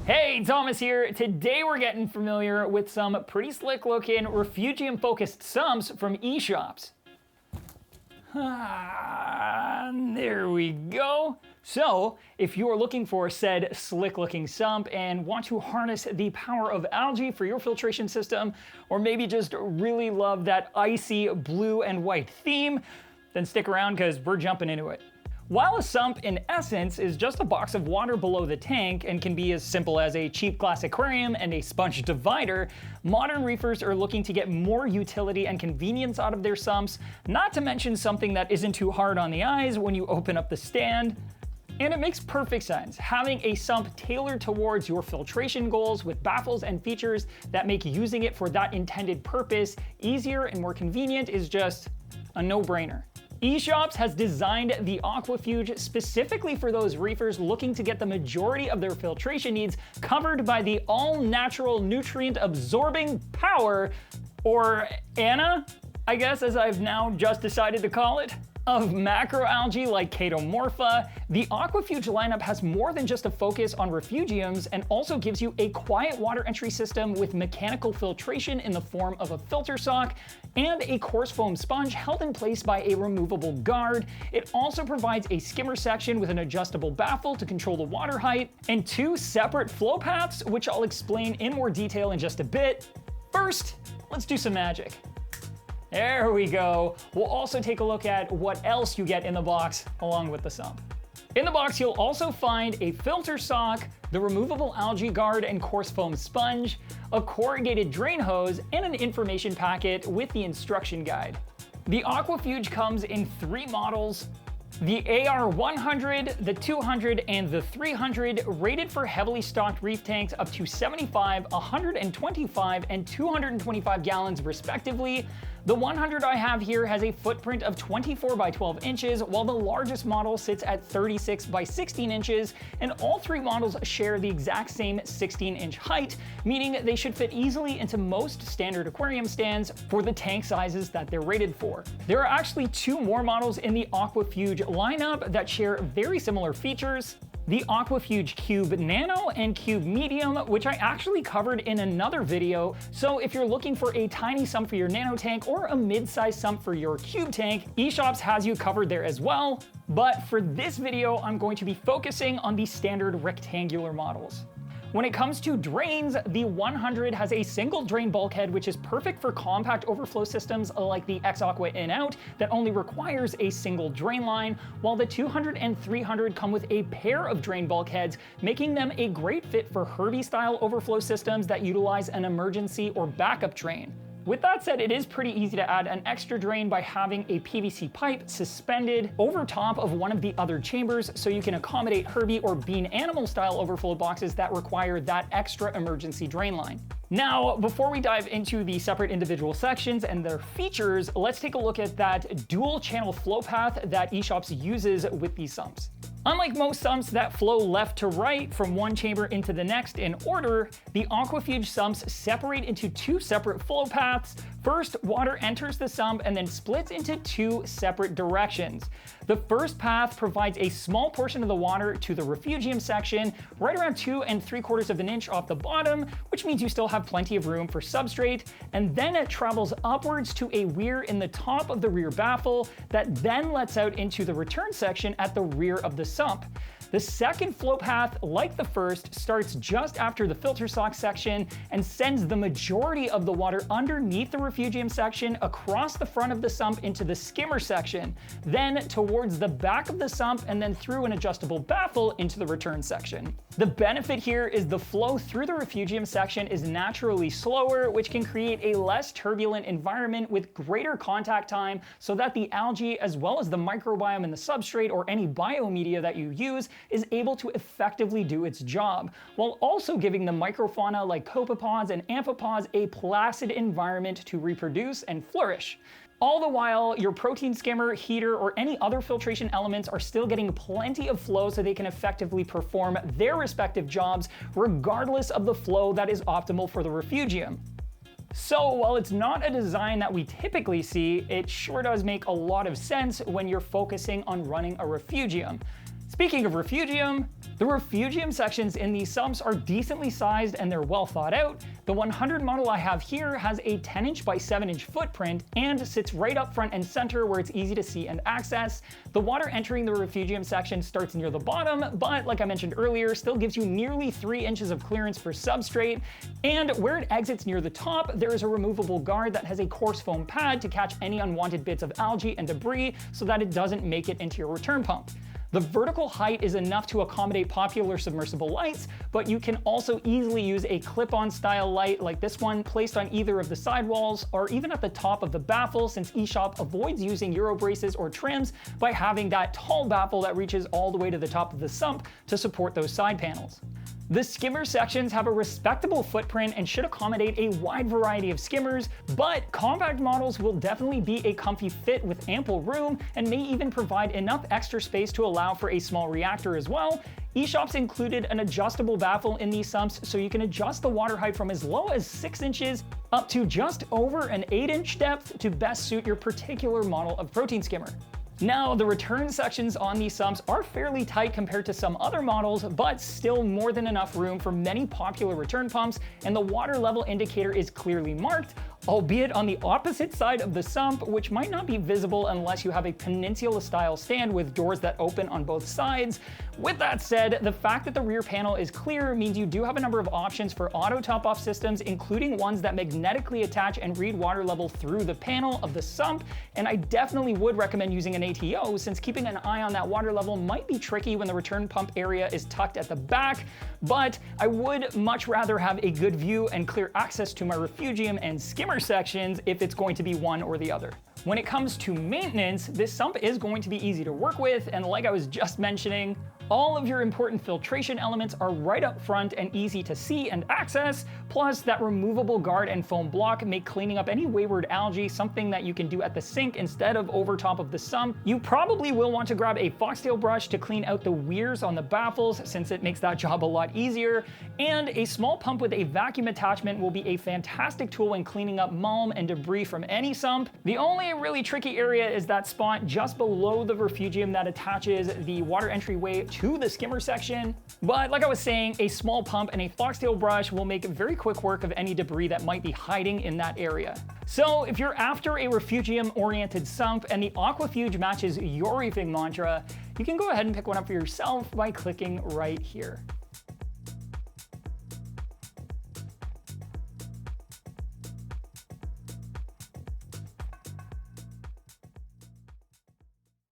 Hey, Thomas here. Today we're getting familiar with some pretty slick looking refugium focused sumps from Eshopps. There we go. So, if you're looking for said slick looking sump and want to harness the power of algae for your filtration system, or maybe just really love that icy blue and white theme, then stick around because we're jumping into it. While a sump in essence is just a box of water below the tank and can be as simple as a cheap glass aquarium and a sponge divider, modern reefers are looking to get more utility and convenience out of their sumps, not to mention something that isn't too hard on the eyes when you open up the stand. And it makes perfect sense. Having a sump tailored towards your filtration goals with baffles and features that make using it for that intended purpose easier and more convenient is just a no-brainer. Eshopps has designed the Aqua-Fuge specifically for those reefers looking to get the majority of their filtration needs covered by the all-natural nutrient-absorbing power, or ANA, I guess, as I've now just decided to call it, of macroalgae like Chaetomorpha. The Aqua-Fuge lineup has more than just a focus on refugiums and also gives you a quiet water entry system with mechanical filtration in the form of a filter sock and a coarse foam sponge held in place by a removable guard. It also provides a skimmer section with an adjustable baffle to control the water height and two separate flow paths, which I'll explain in more detail in just a bit. First, let's do some magic. There we go. We'll also take a look at what else you get in the box along with the sump. In the box, you'll also find a filter sock, the removable algae guard and coarse foam sponge, a corrugated drain hose, and an information packet with the instruction guide. The Aqua-Fuge comes in three models: the AR100, the 200, and the 300, rated for heavily stocked reef tanks up to 75, 125, and 225 gallons respectively. The 100 I have here has a footprint of 24 by 12 inches, while the largest model sits at 36 by 16 inches, and all three models share the exact same 16-inch height, meaning they should fit easily into most standard aquarium stands for the tank sizes that they're rated for. There are actually two more models in the Aqua-Fuge lineup that share very similar features: the Aqua-Fuge Cube Nano and Cube Medium, which I actually covered in another video. So if you're looking for a tiny sump for your nano tank or a mid-sized sump for your cube tank, Eshopps has you covered there as well. But for this video, I'm going to be focusing on the standard rectangular models. When it comes to drains, the 100 has a single drain bulkhead, which is perfect for compact overflow systems like the X-Aqua In-Out that only requires a single drain line, while the 200 and 300 come with a pair of drain bulkheads, making them a great fit for herby-style overflow systems that utilize an emergency or backup drain. With that said, it is pretty easy to add an extra drain by having a PVC pipe suspended over top of one of the other chambers, so you can accommodate herby or bean animal style overflow boxes that require that extra emergency drain line. Now, before we dive into the separate individual sections and their features, let's take a look at that dual channel flow path that Eshopps uses with these sumps. Unlike most sumps that flow left to right from one chamber into the next in order, the Aqua-Fuge sumps separate into two separate flow paths. First, water enters the sump and then splits into two separate directions. The first path provides a small portion of the water to the refugium section, right around 2 3/4 of an inch off the bottom, which means you still have plenty of room for substrate, and then it travels upwards to a weir in the top of the rear baffle that then lets out into the return section at the rear of the sump. The second flow path, like the first, starts just after the filter sock section and sends the majority of the water underneath the refugium section across the front of the sump into the skimmer section, then towards the back of the sump, and then through an adjustable baffle into the return section. The benefit here is the flow through the refugium section is naturally slower, which can create a less turbulent environment with greater contact time, so that the algae, as well as the microbiome in the substrate or any biomedia that you use, is able to effectively do its job, while also giving the microfauna like copepods and amphipods a placid environment to reproduce and flourish. All the while, your protein skimmer, heater, or any other filtration elements are still getting plenty of flow so they can effectively perform their respective jobs, regardless of the flow that is optimal for the refugium. So while it's not a design that we typically see, it sure does make a lot of sense when you're focusing on running a refugium. Speaking of refugium, the refugium sections in these sumps are decently sized and they're well thought out. The 100 model I have here has a 10-inch by 7-inch footprint and sits right up front and center where it's easy to see and access. The water entering the refugium section starts near the bottom, but like I mentioned earlier, still gives you nearly 3 inches of clearance for substrate. And where it exits near the top, there is a removable guard that has a coarse foam pad to catch any unwanted bits of algae and debris so that it doesn't make it into your return pump. The vertical height is enough to accommodate popular submersible lights, but you can also easily use a clip-on style light like this one placed on either of the sidewalls or even at the top of the baffle, since Eshopps avoids using Euro braces or trims by having that tall baffle that reaches all the way to the top of the sump to support those side panels. The skimmer sections have a respectable footprint and should accommodate a wide variety of skimmers, but compact models will definitely be a comfy fit with ample room and may even provide enough extra space to allow for a small reactor as well. Eshopps included an adjustable baffle in these sumps, so you can adjust the water height from as low as 6 inches up to just over an 8-inch depth to best suit your particular model of protein skimmer. Now, the return sections on these sumps are fairly tight compared to some other models, but still more than enough room for many popular return pumps, and the water level indicator is clearly marked, albeit on the opposite side of the sump, which might not be visible unless you have a peninsula-style stand with doors that open on both sides. With that said, the fact that the rear panel is clear means you do have a number of options for auto top-off systems, including ones that magnetically attach and read water level through the panel of the sump, and I definitely would recommend using an ATO, since keeping an eye on that water level might be tricky when the return pump area is tucked at the back, but I would much rather have a good view and clear access to my refugium and skimmer sections if it's going to be one or the other. When it comes to maintenance, this sump is going to be easy to work with, and like I was just mentioning, all of your important filtration elements are right up front and easy to see and access, plus that removable guard and foam block make cleaning up any wayward algae something that you can do at the sink instead of over top of the sump. You probably will want to grab a foxtail brush to clean out the weirs on the baffles, since it makes that job a lot easier, and a small pump with a vacuum attachment will be a fantastic tool when cleaning up mulm and debris from any sump. The only really tricky area is that spot just below the refugium that attaches the water entryway to the skimmer section. But like I was saying, a small pump and a foxtail brush will make very quick work of any debris that might be hiding in that area. So if you're after a refugium-oriented sump and the Aqua-Fuge matches your reefing mantra, you can go ahead and pick one up for yourself by clicking right here.